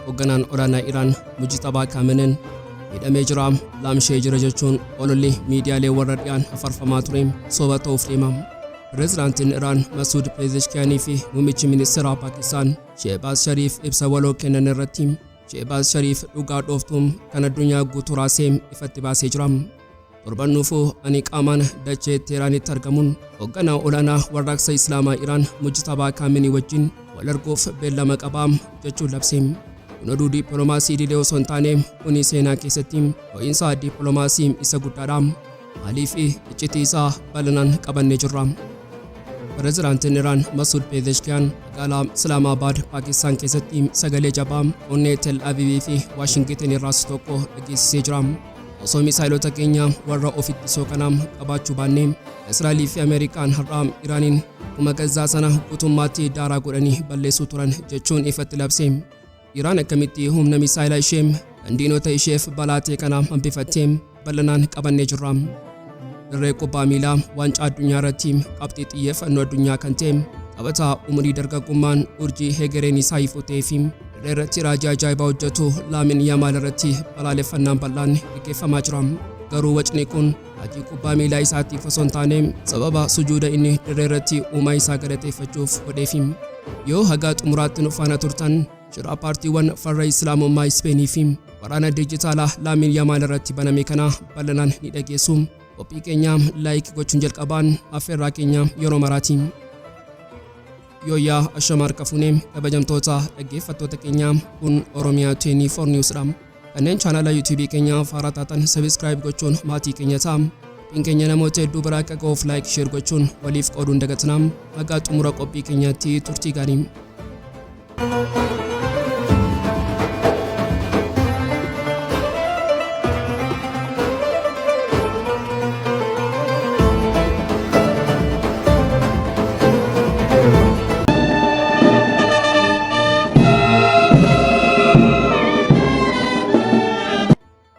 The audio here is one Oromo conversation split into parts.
Hoogganaan Olaanaa Iraan Mujtabaa Khamenei hidhamee jira. Laamsha'eera jechuun ololli miidiyaalee warra dhiyaan afarfamaa ture soba ta'uuf deema. Pireezidaantiin Iraan Masuud Pezeshkiyaanii fi Muummichi Ministeeraa Paakistaan Shehbaz Sharif ibsa waloo kennan irratti Shehbaz Sharif dhugaa dhooftuun kan addunyaa guutuu raasee ifatti baasee jira. Torbannuufuu ani qaamaan dachee Teeraanitti argamuun hoogganaa olaanaa warraaqsa Islaamaa Iraan Mujtabaa Khamenei wajjin wal arguuf beellama qabaa jechuun labse. Kun oduu dippiloomaasii idilee osoo hin taane kuni seenaa keessatti dhohinsa dippiloomaasii isa guddaadha. Maaliif iccitii isaa bal'inaan qabannee jirra. Pireezidaantiin Iraan Masuud Pezeshkiyaan magaalaa Islaamabaad Paakistaan keessatti sagalee jabaa onnee Tel Aviivii fi Waashingten irraas tokko dhageessisee jira. Osoo misaa'ilota keenya warra ofitti sookanaa qabaachuu baannee Israa'elii fi Ameerikaan har'a Iraaniin akkuma Gazaa sana guutummaatti daaraa godhanii balleessuu turan jechuun ifatti labse. Iraan akkamitti humna misaa'ilaa ishee kan diinota isheef balaa ta'e kana hambifattee bal'inaan qabannee jirra. Dirree kubbaa miilaa waancaa addunyaa irratti qabxii xiyyeeffannoo addunyaa kan ta'e taphataa umurii dargaggummaan urjii hegereen isaa ifuu ta'ee fi dirree irratti raajii ajaa'ibaa hojjetu Lamine Yamal irratti balaaleffannaan bal'aan gaggeeffamaa jira. Garuu wacni kun hojii kubbaa miilaa isaatiif osoo hin taane sababa sujuuda inni dirree irratti uumaa isaa galateeffachuuf godheefi. Yoo haga xumuraatti nu faana turtan shira paartiiwwan farra-Islaamummaa Ispeenii fi waraana dijitaalaa Lamine Yamal irratti baname kana bal'inaan ni dhageessu. Qophii keenya laayik gochuun jalqabaan affeerraa keenya yeroo maraati. Yooyaa ashamaar kafuunee kabajamtoota dhaggeeffattoota keenya kun Oromiyaa 24 Newsdha. Kanneen chaanala YouTube keenya faaraa taatan subscribe gochuun maatii keenya ta'a. Qophiin keenya namoota hedduu biraa akka ga'uuf laayik share gochuun waliif qooduun dagatinaa. Haga xumura qophii keenyaatti turtii gaarii.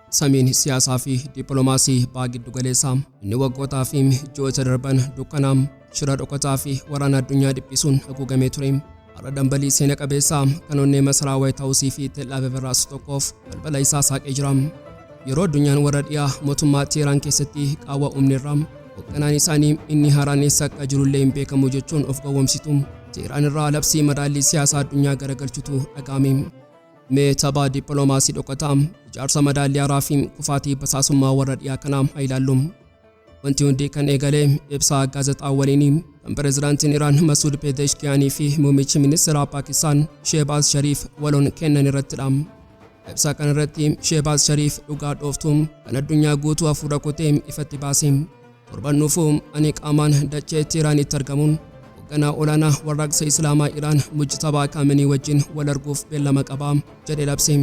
Samiin siyaasaa fi dippiloomaasii baagiddu galeessaa inni waggootaa fi ji'oota darban dukkanaam shira dhokataa fi waraana addunyaa dhiphisuun haguugamee ture. Har'a dambalii seena qabeessaa kan onnee masaraa White House fi Tel Aviv irraas tokkoof balbala isaa saaqee jira. Yeroo addunyaan warra dhiyaa mootummaa Teeraan keessatti qaawwa uumneerra hoogganaan isaanii inni haaraan eessa akka jirullee hin beekamu jechuun of gowwoomsitu. Teeraan irraa labsii madaallii siyaasaa addunyaa garagalchutu dhaga'ame. Mojtaba dippiloomaasii dhokataa ijaarsa madaallii haaraa fi kufaatii basaasummaa warra dhiyaa kanaa haa ilaallu. Wanti hundi kan eegalee ibsaa gaazexaa waliin kan pireezidaantiin Iraan Masuud Pezeshkiyaanii fi Muummichi Ministeeraa Paakistaan Shehbaz Sharif waloon kennan irrattidha. Ibsaa kana irratti Shehbaz Sharif dhugaa dhooftuun kan addunyaa guutuu hafuura kutee ifatti baase. Torbannuufuu ani qaamaan dachee Teeraanitti argamuun hoogganaa olaanaa warraaqsa Islaamaa Iraan Mujtabaa Khamenei wajjin wal arguuf beellama qabaa jedhee labse.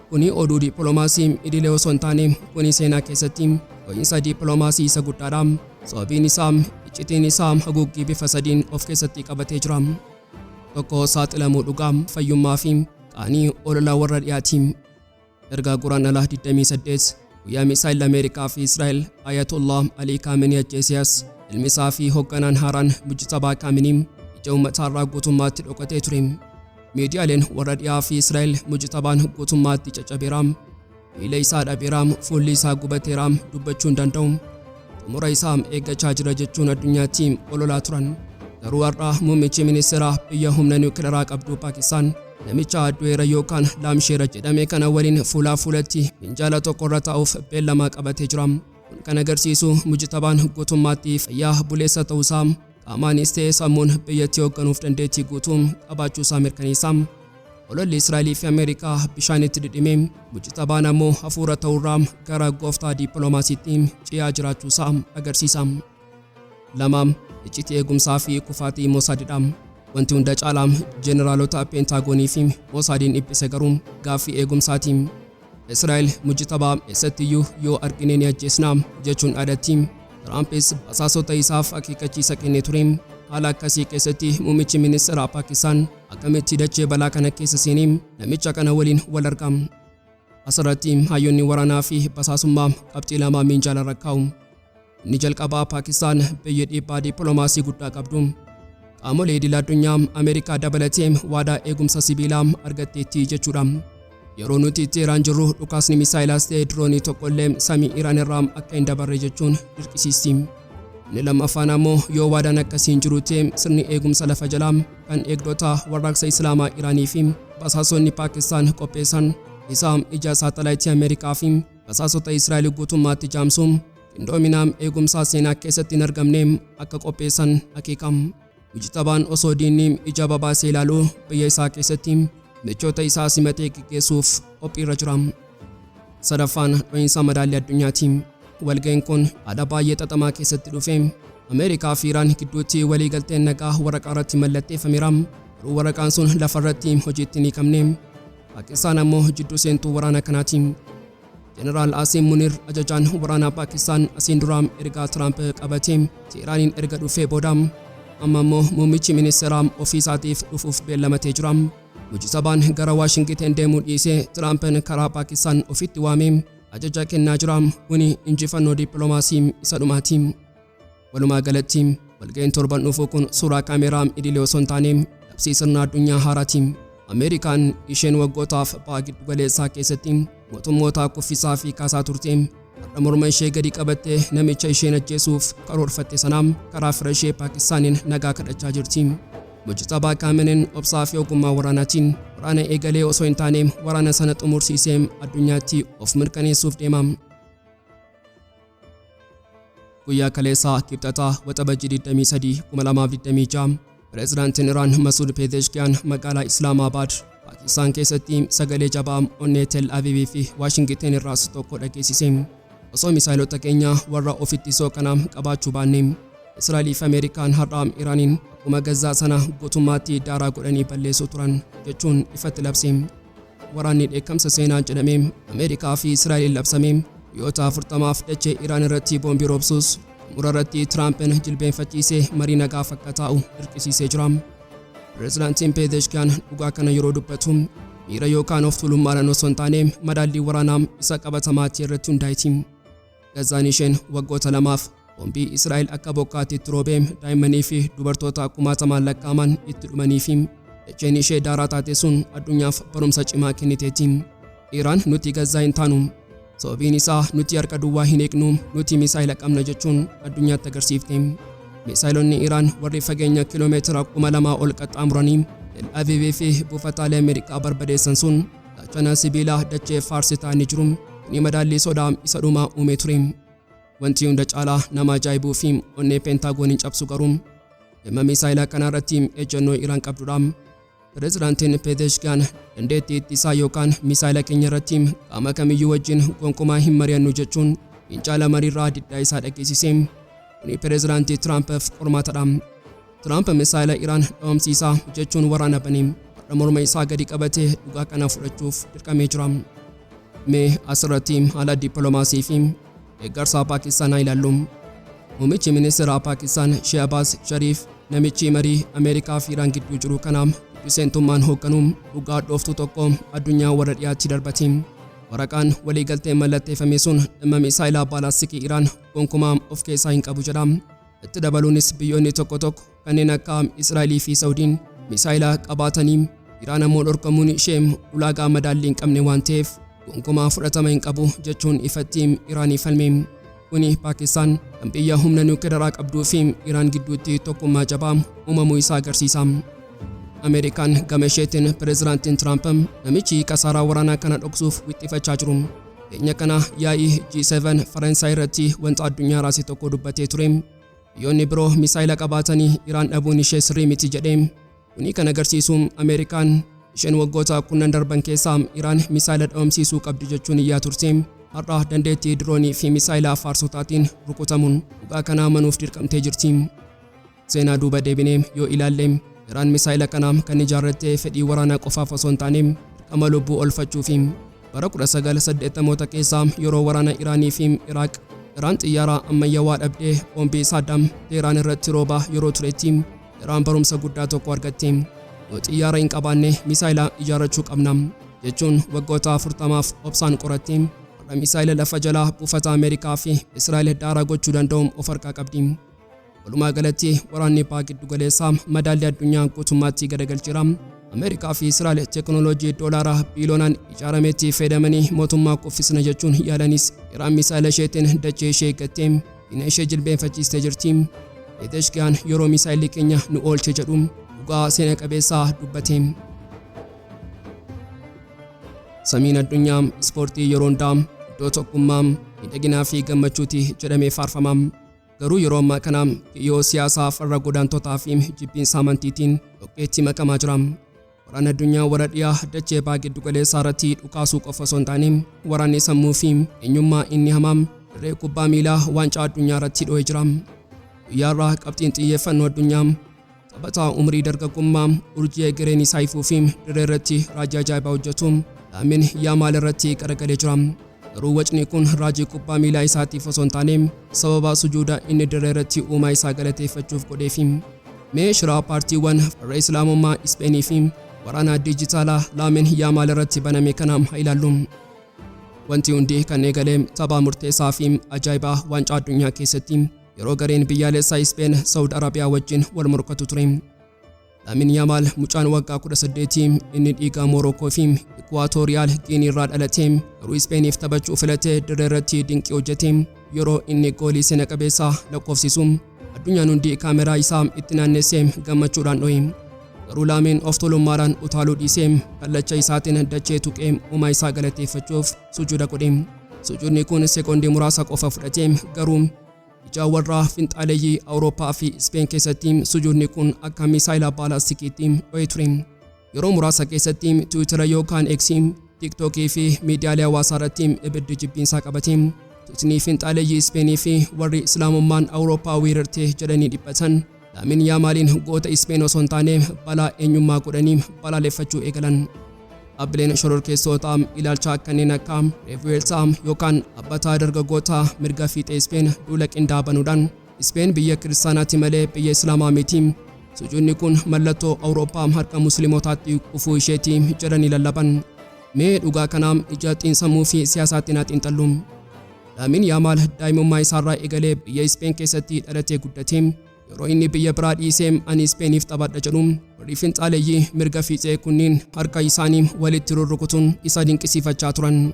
Kuni oduu dippiloomaasii idilee osoo hin taane kuni seenaa keessatti dhohinsa dippiloomaasii isa guddaadha. Sababiin isaa iccitiin isaa haguuggii bifa sadiin of keessatti qabatee jira. Tokko saaxilamuu dhugaa fayyummaa fi qaanii ololaa warra dhiyaati. Ergaa Quraanaa 28 guyyaa misaa'ila Ameerikaa fi Israa'el Ayatollah Ali Khamenei ajjeesiyaas ilmi isaa fi hoogganaan haaraan Mujtabaa Khamenei ija uummataarraa guutummaatti dhokatee ture. Miidiyaaleen warra dhiyaa fi Israa'el Mujtabaan guutummaatti caccabeera. Miila isaa dhabeera, fuulli isaa gubateera dubbachuu hin danda'u. Xumura isaa eeggachaa jira jechuun addunyaatti ololaa turan. Garuu har'a muummichi ministeeraa biyya humna niwukileeraa qabdu Paakistaan namicha du'eera yookaan laamsha'eera jedhame kana waliin fuulaa fuulatti minjaala tokko irra taa'uuf beellama qabatee jira. Kun kan agarsiisu Mujtabaan guutummaatti fayyaa buleessa ta'uusaa qaamaanis ta'ee sammuun biyyattii hoogganuuf dandeettii guutuu qabaachuusaa mirkaneessa. Ololli Israa'elii fi Ameerikaa bishaanitti dhidhimee Mujtabaan ammoo hafuura ta'urraa gara gooftaa dippiloomaasiitti ce'aa jiraachuusaa agarsiisa. Lama iccitii eegumsaa fi kufaatii Mosaadidha. Wanti hunda caalaa jeneraalota Peentaagoonii fi Mosaadiin dhiphise garuu gaaffii eegumsaati. Israa'el Mujtabaa eessattiyyuu yoo argine ni ajjeesna jechuun dhaadatti. Tirampis basaasota isaaf akeekkachiisa kennee ture. Haala akkasii keessatti muummichi ministeeraa Paakistaan akkamitti dachee balaa kana keessa seenee namicha kana waliin wal argam. Asirratti hayyoonni waraanaa fi basaasummaa qabxii lama minjaala irra kaa'u. Inni jalqabaa Paakistaan biyya dhiibbaa dippiloomaasii guddaa qabdu. Qaamolee idil addunyaa Ameerikaa dabalatee waadaa eegumsa sibiilaa argatteetti jechuudha. Yeroo nuti itti Iraan jirru dhukaasni Misaa'elaas ta'ee diroonii tokkollee samii Iraan irraa akka hin dabarre jechuun dirqisiisti. Inni lammaffaan ammoo yoo waadaan akkasiin jiru ta'e sirni eegumsa lafa jalaa kan eegdota warraaqsa Islaamaa Iraanii fi basaasonni Paakistaan qopheessan isaa ija saatalaayitii Ameerikaa fi basaasota Israa'el guutummaatti jaamsuun qindoominaa eegumsaa seenaa keessatti hin argamne akka qopheessan akeekam. Mujtabaan osoo diinni ija babaasee ilaaluu biyya isaa keessatti michoota isaa simatee gaggeessuuf qophiirra jira. Sadaffaan dhohinsa madaallii addunyaati. Walga'iin kun haala baay'ee xaxamaa keessatti dhufe Ameerikaa fi Iraan gidduutti waliigalteen nagaa waraqaa irratti mallatteeffameera. Garuu waraqaan sun lafarratti hojiitti hin hiikamne. Paakistaan ammoo jidduu seentuu waraana kanaati. Jeneraal Asiim Munir ajajaan waraanaa Paakistaan asiin dura erga Tiraamp qabatee Teeraaniin erga dhufee booda amma ammoo muummichi ministeeraa ofii isaatiif dhufuuf beellamatee jira. Mujtabaan gara Waashingten deemuu dhiisee Tiraampiin karaa Paakistaan ofitti waamee ajaja kennaa jira. Kuni injifannoo dippiloomaasii isa dhumaati. Walumaa galatti walga'iin torban dhufu kun suuraa kaameraa idilee osoo hin taane labsii sirna addunyaa haaraati. Ameerikaan isheen waggootaaf baha giddu galeessaa keessatti mootummoota kuffisaa fi kaasaa turte. Har'a morma ishee gadi qabattee namicha isheen ajjeesuuf karoorfatte sanaaf karaa fira ishee Paakistaaniin nagaa kadhachaa jirti. Mujtabaa Khameneiin obsaa fi ogummaa waraanaatiin waraana eegalee osoo hin taane waraana sana xumursiisee addunyaatti of mirkaneessuuf deema. Guyyaa kaleessaa Kibxataa Waxabajjii 23 2026 Pireezidaantiin Iraan Masuud Pezeshkiyan magaalaa Islaamabaad Paakistaan keessatti sagalee jabaa onnee Tel Aviv fi Waashingten irraas tokko dhageessise. Osoo misaa'ilota keenya warra ofitti sookanaa qabaachuu baanne Israa'el fi Ameerikaan har'a Iraaniin akkuma Gazaa sana guutummaatti daaraa godhanii balleessuu turan jechuun ifatti labse. Waraanni dheekkamsa seenaa jedhamee Ameerikaa fi Israa'el labsame guyyoota 40 dachee Iraan irratti boombii roobsuus murarratti Tiraampiin jilbeenfachiisee marii nagaa akka taa'u dirqisiisee jira. Pireezidaantiin Pezeshkiyan dhugaa kana yeroo dubbatu miira yookaan of tuulummaadhaan osoo hin taane madaallii waraanaa isa qabatamaatti irratti hundaa'iti. Gazaan isheen waggoota lamaaf boombii Israa'el akka bokkaatti roobee daa'immanii fi dubartoota kumaatamaan lakkaa'aman itti dhumanii fi dacheen ishee daaraa taate sun addunyaaf barumsa cimaa kenniteetti. Iraan nuti Gazaa hin taanu. Sababiin isaa nuti harka duwwaa hin eegnu nuti misaa'ila qabna jechuun addunyaatti agarsiifte. Misaa'ilonni Iraan warri fageenya kiiloomeetira 2000 ol qaxxaamuranii Tel Aviv fi buufataalee Ameerikaa barbadeessan sun gaachana sibiilaa dachee Faarsi ta'anii jiru. Kuni madaallii sodaa isa dhumaa uume ture. Wanti hunda caalaa nama ajaa'ibuu fi onnee peentaagooniin cabsu garuu dhimma misaa'ila kanarratti ejjennoo Iraan qabdudha. Pireezidaantiin Pezeshkiyan dandeettii ittisaa yookaan misaa'ila keenya irratti qaama kamiyyuu wajjin gonkumaa hin mari'annu jechuun fincila mariirraa diddaa isaa dhageessise. Kuni pireezidaantii Tiraampiif qormaatadha. Tiraamp misaa'ila Iraan dhoomsiisaa jechuun waraana bane har'a morma isaa gadi qabatee dhugaa kana fudhachuuf dirqamee jira. Mee asirratti haala dippiloomaasii fi deeggarsa Paakistaanaa ilaallu. Muummichi Ministeeraa Paakistaan Shehbaz Sharif namichi marii Ameerikaa fi Iraan gidduu jiru kanaaf seentummaan hoogganuun dhugaa dhooftuu tokko addunyaa warra dhiyaatti darbate. Waraqaan waliigaltee mallatteeffame sun dhimma misaa'ilaa baalaastikii Iraan gonkumaa of keessaa hin qabu jedha. Itti dabaluunis biyyoonni tokko tokko kanneen akka Israa'el fi Saudiin misaa'ila qabaatanii Iraan ammoo dhorkamuun ishee ulaagaa madaallii hin qabne waan ta'eef gonkumaa fudhatama hin qabu jechuun ifatti Iraanii falme. Kuni Paakistaan kan biyya humna niwukileeraa qabduu fi Iraan gidduutti tokkummaa jabaa uumamuu isaa agarsiisa. Ameerikaan gama isheetiin pireezidaantiin Tiraamp namichi kasaaraa waraanaa kana dhoksuuf wixxifachaa jiru. Keenya kana yaa'ii G7 Faransaay irratti wanta addunyaa raasii tokko dubbatee ture. Biyyoonni biroo misaa'ila qabaatanii Iraan dhabuun ishee sirrii miti jedhee. Kuni kan agarsiisu Ameerikaan isheen waggoota kunnan darban keessaa Iraan misaa'ila dhoomsiisuu qabdi jechuun iyyaa turte. Har'a dandeettii diroonii fi misaa'ila faarsotaatiin rukutamuun dhugaa kana amanuuf dirqamtee jirti. Seenaa duuba deebinee yoo ilaalle Iraan misaa'ila kana kan ijaarratte fedhii waraanaa qofaaf osoo hin taane dirqama lubbuu oolfachuuf. Bara 1980 keessaa yeroo waraana Iraanii fi Iraaq Iraan xiyyaara ammayyaawaa dhabdee boombii Saddam Teheraan irratti roobaa yeroo turetti Iraan barumsa guddaa tokko argatte. Yoo xiyyaara hin qabaanne misaa'ila ijaarrachuu qabna jechuun waggoota 40f obsaan qoratti har'a Misaa'ela lafa jalaa buufata Ameerikaa fi Israa'el daaraa gochuu danda'u of harkaa qabdi. Walumaa galatti waraanni Abbaa giddu galeessaa madaallii addunyaa guutummaatti garagalcheera. Ameerikaa fi Israa'el teekinooloojii doolaaraa biiliyoonaan ijaarametti fayyadamanii mootummaa kuffisna jechuun yaalanis Iraan Misaa'ela isheetiin dachee ishee eeggattee diina ishee jilbeenfachiistee jirti. Pezeshkiyan yeroo Misaa'elli keenya nu oolche jedhu dhugaa seena qabeessaa dubbate. Samiin addunyaa ispoortii yeroo hundaa iddoo tokkummaa miidhaginaa fi gammachuuti jedhamee faarfama. Garuu yeroo ammaa kana kiyyoo siyaasaa farra godaantotaa fi jibbiinsa amantiitiin dhoqqeetti makamaa jira. Waraanni addunyaa warra dhiyaa dachee Abbaa giddu galeessaa irratti dhukaasuu qofa osoo hin taane waraanni sammuu fi eenyummaa inni hamaa dirree kubbaa miilaa waancaa addunyaa irratti dho'ee jira. Guyyaa irraa qabxiin xiyyeeffannoo addunyaa taphataa umrii dargaggummaa urjii egereen isaa ifuu fi dirree irratti raajii ajaa'ibaa hojjetu Lamine Yamal irratti qaragalee jira. Garuu wacni kun raajii kubbaa miilaa isaatiif osoo hin taane sababa sujuuda inni dirree irratti uumaa isaa galateeffachuuf godheefi. Mee shiraa paartiiwwan farra-Islaamummaa Ispeenii fi waraana dijitaalaa Lamine Yamal irratti baname kana haa ilaallu. Wanti hundi kan eegale tapha murteessaa fi ajaa'ibaa waancaa addunyaa keessatti yeroo gareen biyyaalessaa Ispeen Saawud Arabiyaa wajjin wal morkatu ture. Lamine Yamal mucaan waggaa 18 inni dhiigaa Morookoo fi Ikwaatooriyaal Giinii irraa dhalate garuu Ispeeniif taphachuu filatee dirree irratti dinqii hojjete yeroo inni goolii seena qabeessaa lakkoofsisu addunyaan hundi kaameraa isaa itti naannessee gammachuudhaan dho'e. Garuu Lamine of tolummaadhaan utaaluu dhiisee kallacha isaatiin dachee tuqee uumaa isaa galateeffachuuf sujuuda godhe. Sujuudni kun sekoondii muraasa qofa fudhate garuu ija warra finxaaleeyyii Awurooppaa fi Ispeen keessatti sujuudni kun akka misaa'ila baalastikiitti dho'ee ture. Yeroo muraasa keessatti Tiwiitara yookaan Eksii, TikTokii fi miidiyaalee hawaasaa irratti ibiddi jibbiinsaa qabate. Tuutni finxaaleeyyii Ispeenii fi warri Islaamummaan Awurooppaa weerartee jedhanii dhiphatan Lamine Yamaliin goota Ispeen osoo hin taane balaa eenyummaa godhanii balaaleffachuu eegalan. Dhaabbileen shororkeessootaa ilaalcha kanneen akka reevuweelsaa yookaan abbataa dargaggoota mirga fiixee Ispeen duula qindaa banuudhaan Ispeen biyya kiristaanaatti malee biyya Islaamaa miti. Sujuudni kun mallattoo Awurooppaa harka musliimotaatti kufuu isheeti jedhanii lallaban. Mee dhugaa kanaa ija xiinsammuu fi siyaasaatti naa xiinxallu. Lamine Yamal daa'imummaa isaarraa eegalee biyya Ispeen keessatti dhalatee guddate. Yeroo inni biyya biraa dhiisee ani Ispeeniif taphadha jedhu warri finxaaleeyyii mirga fiixee kunniin harka isaanii walitti rurrukutuun isa dinqisiifachaa turan.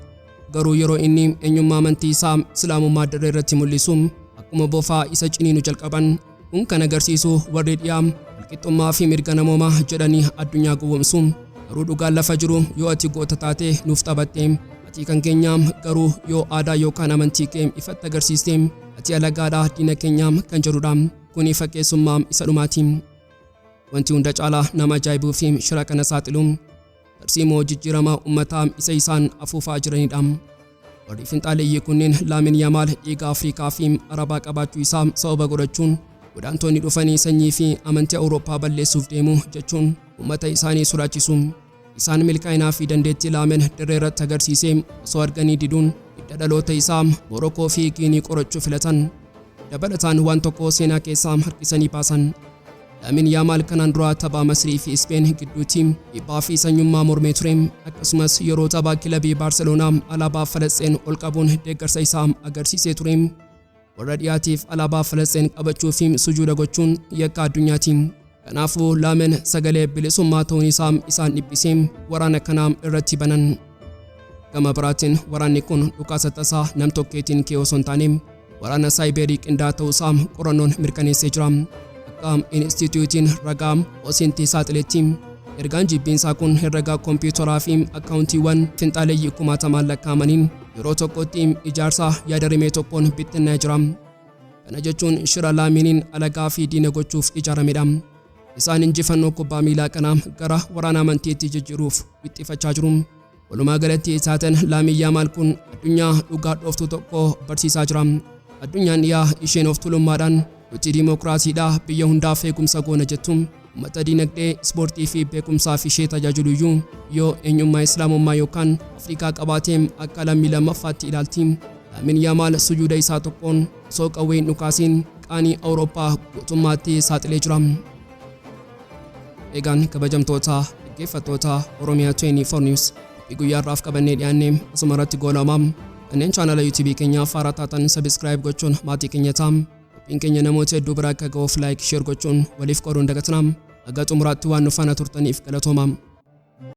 Garuu yeroo inni eenyummaa amantii isaa Islaamummaa dirree irratti mul'isu akkuma bofaa isa ciniinu jalqaban. Kun kan agarsiisu warri dhiyaa walqixxummaa fi mirga namoomaa jedhanii addunyaa gowwoomsu. Garuu dhugaan lafa jiru yoo ati goota taate nuuf taphatte ati kan keenyaa garuu yoo aadaa yookaan amantii kee ifatti agarsiiste ati alagaadhaa diina keenyaa kan jedhudha. Kuni fakkeessummaa isa dhumaati. Wanti hunda caalaa nama ajaa'ibuu fi shira kana saaxilu tarsiimoo jijjiiramaa uummataa isa isaan afuufaa jiranidha. Warri finxaaleeyyii kunniin Lamine Yamal dhiiga Afrikaa fi Arabaa qabaachuu isaa sababa godhachuun godaantonni dhufanii sanyii fi amantii Awurooppaa balleessuuf deemu jechuun uummata isaanii sodaachisu. Isaan milkaa'inaa fi dandeettii Lamine dirree irratti agarsiisee osoo arganii diduun hidda dhaloota isaa Morookoo fi Giinii qorachuu filatan. Dabalataan waan tokko seenaa keessaa harkisanii baasan. Lamine Yamal kanaan dura tapha Masrii fi Ispeen gidduutti dhiibbaa fi sanyummaa mormee ture. Akkasumas yeroo tapha kilabii Baarseloonaa alaabaa Falasxeen ol qabuun deeggarsa isaa agarsiisee ture. Warra dhiyaatiif alaabaa Falasxeen qabachuu fi sujuuda gochuun yakka addunyaati. Kanaafuu Lamine sagalee bilisummaa ta'uun isaa isaan dhiphisee waraana kanaa irratti banan. Gama biraatiin waraanni kun dhukaasa tasaa nam-tokkeetiin ka'ee osoo hin taane waraana saayiberii qindaa ta'uu isaa qorannoon mirkaneessee jira. Akka Inistituutiin ragaa Osintii saaxiletti ergaan jibbiinsaa kun herregaa kompiitaraa fi akkaawuntiiwwan finxaaleeyyii kumaatamaan lakkaa'amaniin yeroo tokkotti ijaarsa yaadarimee tokkoon bittinnaa jira. Kana jechuun shira Laminiin alagaa fi diina gochuuf ijaaramedha. Isaan injifannoo kubbaa miilaa kana gara waraana amantiitti jijjiiruuf wixxifachaa jiru. Walumaa galatti taateen Lamine Yamal kun addunyaa dhugaa dhooftuu tokko barsiisaa jira. Addunyaan dhiyaa isheen of tuulummaadhaan nuti diimokiraasiidhaa biyya hundaaf eegumsa goona jettu uummata diinagdee ispoortii fi beekumsaaf ishee tajaajiluyyuu yoo eenyummaa Islaamummaa yookaan Afrikaa qabaatee akka lammii lammaffaatti ilaalti. Lamine Yamal sujuuda isaa tokkoon osoo qawween dhukaasiin qaanii Awurooppaa guutummaatti saaxilee jira. Egaan kabajamtoota dhaggeeffattoota Oromiyaa 24 News guyyaarraaf qabannee dhiyaannee asumarratti goolamaa. Kanneen chaanala YouTube keenyaaf haaraa taatan subscribe gochuun maatii keenya ta'aa. Qophiin keenya namoota hedduu bira akka ga'uuf like share gochuun waliif qooduun dagatinaa. Aga xumuraatti waan nu faana turtaniif galatoomaa.